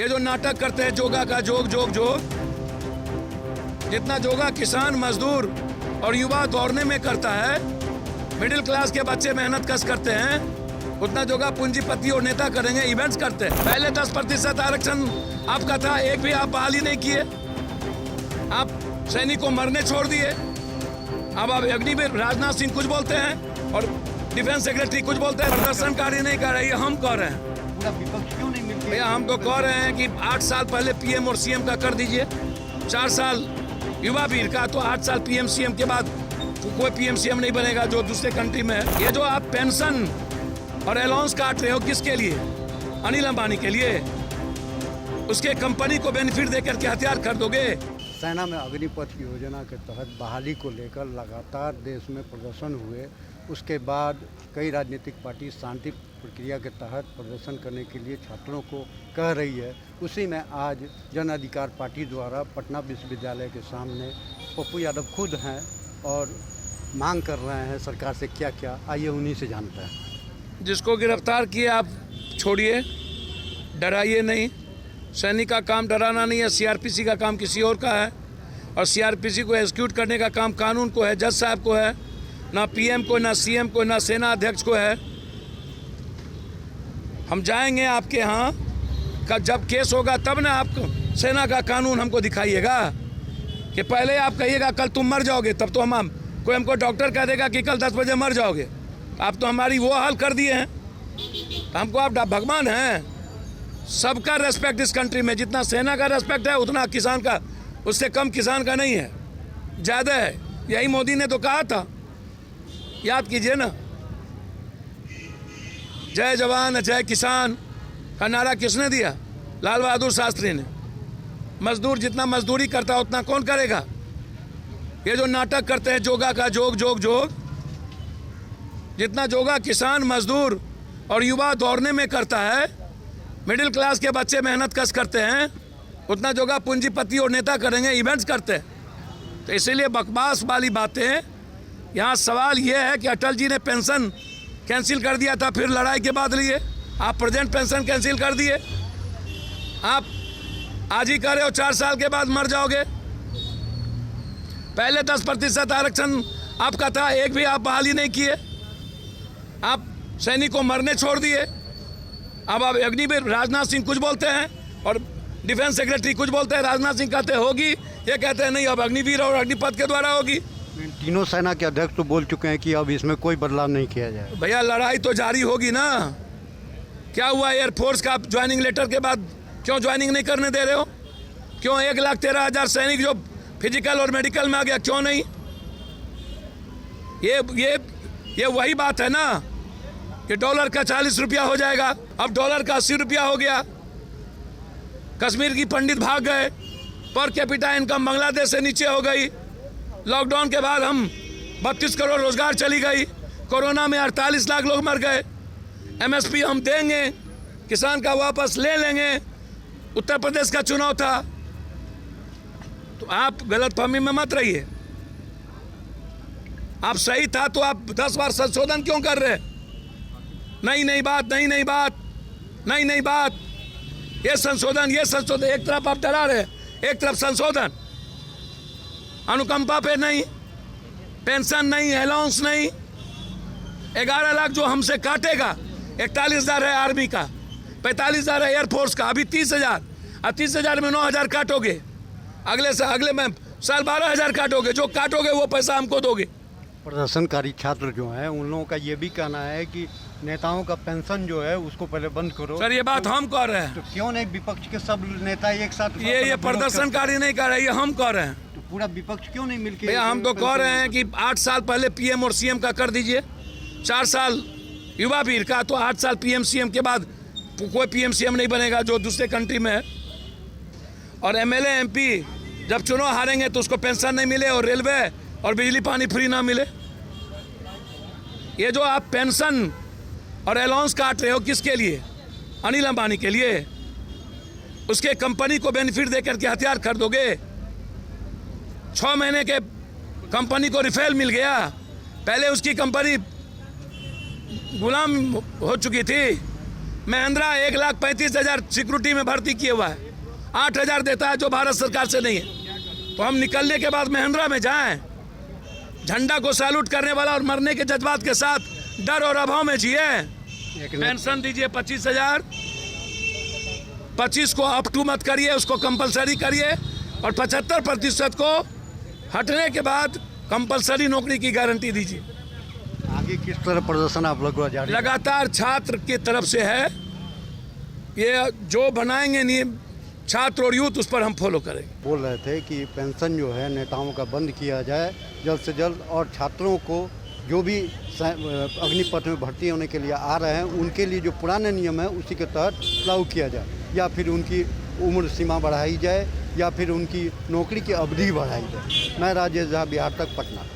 ये जो नाटक करते हैं जोगा का जोग जोग जोग, जितना जोगा किसान मजदूर और युवा दौड़ने में करता है, मिडिल क्लास के बच्चे मेहनत कश करते हैं, उतना जोगा पूंजीपति और नेता करेंगे, इवेंट्स करते हैं। पहले 10% आरक्षण आपका था, एक भी आप बहाली नहीं किए। आप सैनिक को मरने छोड़ दिए। अब आप अग्निवीर राजनाथ सिंह कुछ बोलते हैं और डिफेंस सेक्रेटरी कुछ बोलते हैं। प्रदर्शनकारी नहीं कर रहे, ये हम कह रहे हैं। विपक्ष क्यों नहीं मिलती? भैया हम तो कह रहे हैं कि 8 साल पहले पीएम और सीएम का कर दीजिए, 4 साल युवा वीर का, तो 8 साल पीएम सीएम के बाद तो कोई पीएम सीएम नहीं बनेगा जो दूसरे कंट्री में है। ये जो आप पेंशन और अलाउंस काट रहे हो, किसके लिए? अनिल अंबानी के लिए। उसके कंपनी को बेनिफिट देकर के हथियार खरीदोगे। सेना में अग्निपथ योजना के तहत बहाली को लेकर लगातार देश में प्रदर्शन हुए। उसके बाद कई राजनीतिक पार्टी शांति प्रक्रिया के तहत प्रदर्शन करने के लिए छात्रों को कह रही है। उसी में आज जन अधिकार पार्टी द्वारा पटना विश्वविद्यालय के सामने पप्पू यादव खुद हैं और मांग कर रहे हैं सरकार से क्या क्या। आइए उन्हीं से जानते हैं। जिसको गिरफ्तार किए आप छोड़िए, डराइए नहीं। सैनिक का काम डराना नहीं है, सीआरपीसी का काम किसी और का है, और सीआरपीसी को एग्जीक्यूट करने का काम कानून को है, जज साहब को है, ना पीएम को, ना सीएम को, ना सेना अध्यक्ष को है। हम जाएंगे आपके यहाँ का, जब केस होगा तब ना आप सेना का कानून हमको दिखाइएगा। कि पहले आप कहिएगा कल तुम मर जाओगे, तब तो हम कोई हमको डॉक्टर कह देगा कि कल 10 बजे मर जाओगे। आप तो हमारी वो हाल कर दिए हैं, तो हमको आप भगवान हैं। सबका रेस्पेक्ट इस कंट्री में, जितना सेना का रेस्पेक्ट है उतना किसान का, उससे कम किसान का नहीं है, ज़्यादा है। यही मोदी ने तो कहा था, याद कीजिए ना। जय जवान जय किसान का नारा किसने दिया? लाल बहादुर शास्त्री ने। मजदूर जितना मजदूरी करता है उतना कौन करेगा? ये जो नाटक करते हैं जोगा का जोग जोग जोग, जितना जोगा किसान मजदूर और युवा दौड़ने में करता है, मिडिल क्लास के बच्चे मेहनत कश करते हैं, उतना जोगा पूंजीपति और नेता करेंगे, इवेंट्स करते हैं। तो इसीलिए बकवास वाली बातें। यहाँ सवाल ये है कि अटल जी ने पेंशन कैंसिल कर दिया था, फिर लड़ाई के बाद लिए। आप प्रेजेंट पेंशन कैंसिल कर दिए। आप आज ही कर रहे हो, 4 साल के बाद मर जाओगे। पहले 10% आरक्षण आपका था, एक भी आप बहाली नहीं किए। आप सैनिक को मरने छोड़ दिए। अब आप अग्निवीर राजनाथ सिंह कुछ बोलते हैं और डिफेंस सेक्रेटरी कुछ बोलते हैं। राजनाथ सिंह कहते हैं होगी, ये कहते हैं नहीं, अब अग्निवीर और अग्निपथ के द्वारा होगी। तीनों सेना के अध्यक्ष तो बोल चुके हैं कि अब इसमें कोई बदलाव नहीं किया जाए। भैया लड़ाई तो जारी होगी ना। क्या हुआ एयरफोर्स का ज्वाइनिंग लेटर के बाद क्यों ज्वाइनिंग नहीं करने दे रहे हो? क्यों 1,13,000 सैनिक जो फिजिकल और मेडिकल में आ गया, क्यों नहीं? ये वही बात है ना कि डॉलर का 40 रुपया हो जाएगा, अब डॉलर का 80 रुपया हो गया। कश्मीर की पंडित भाग गए, पर कैपिटा इनकम बांग्लादेश से नीचे हो गई। लॉकडाउन के बाद हम 32 करोड़ रोजगार चली गई। कोरोना में 48 लाख लोग मर गए। एमएसपी हम देंगे, किसान का वापस ले लेंगे। उत्तर प्रदेश का चुनाव था, तो आप गलतफहमी में मत रहिए। आप सही था तो आप 10 बार संशोधन क्यों कर रहे? नई बात। ये संशोधन, एक तरफ आप डरा रहे, एक तरफ संशोधन। अनुकंपा पे नहीं, पेंशन नहीं, अलाउंस नहीं। 11 लाख जो हमसे काटेगा, 41,000 है आर्मी का, 45,000 है एयरफोर्स का, अभी 30,000। अब 30,000 में 9,000 काटोगे, अगले में साल 12,000 काटोगे। जो काटोगे वो पैसा हमको दोगे। प्रदर्शनकारी छात्र जो हैं उन लोगों का ये भी कहना है कि नेताओं का पेंशन जो है उसको पहले बंद करो। सर ये बात हम कह रहे हैं। तो क्यों नहीं विपक्ष के सब नेता एक साथ? ये प्रदर्शनकारी नहीं कर रहे, ये हम कह रहे हैं। तो पूरा विपक्ष क्यों नहीं मिलके? भैया हम तो कह रहे हैं कि 8 साल पहले पीएम और सीएम का कर दीजिए, 4 साल युवा वीर का, तो 8 साल पीएम सीएम के बाद कोई पीएम सीएम नहीं बनेगा जो दूसरे कंट्री में है। और एमएलए एमपी जब चुनाव हारेंगे तो उसको पेंशन नहीं मिले और रेलवे और बिजली पानी फ्री ना मिले। ये जो आप पेंशन और अलाउंस काट रहे हो, किसके लिए? अनिल अंबानी के लिए। उसके कंपनी को बेनिफिट देकर के हथियार खरीदोगे। 6 महीने के कंपनी को रिफेल मिल गया। पहले उसकी कंपनी गुलाम हो चुकी थी, महिंद्रा 1,35,000 सिक्योरिटी में भर्ती किए हुआ है, 8,000 देता है जो भारत सरकार से नहीं है। तो हम निकलने के बाद महिंद्रा में जाएं, झंडा को सैल्यूट करने वाला और मरने के जज्बात के साथ डर और अभाव में जिए। पेंशन दीजिए 25,000, 25 को अप टू मत करिए, उसको कंपलसरी करिए, और 75% को हटने के बाद कंपलसरी नौकरी की गारंटी दीजिए। आगे किस तरह प्रदर्शन आप लोग को जारी? लगातार छात्र की तरफ से है, ये जो बनाएंगे नियम छात्र और यूथ, उस पर हम फॉलो करेंगे। बोल रहे थे कि पेंशन जो है नेताओं का बंद किया जाए जल्द से जल्द, और छात्रों को जो भी अग्निपथ में भर्ती होने के लिए आ रहे हैं उनके लिए जो पुराने नियम है उसी के तहत लागू किया जाए, या फिर उनकी उम्र सीमा बढ़ाई जाए, या फिर उनकी नौकरी की अवधि बढ़ाई जाए। मैं राजेश झा, बिहार तक, पटना।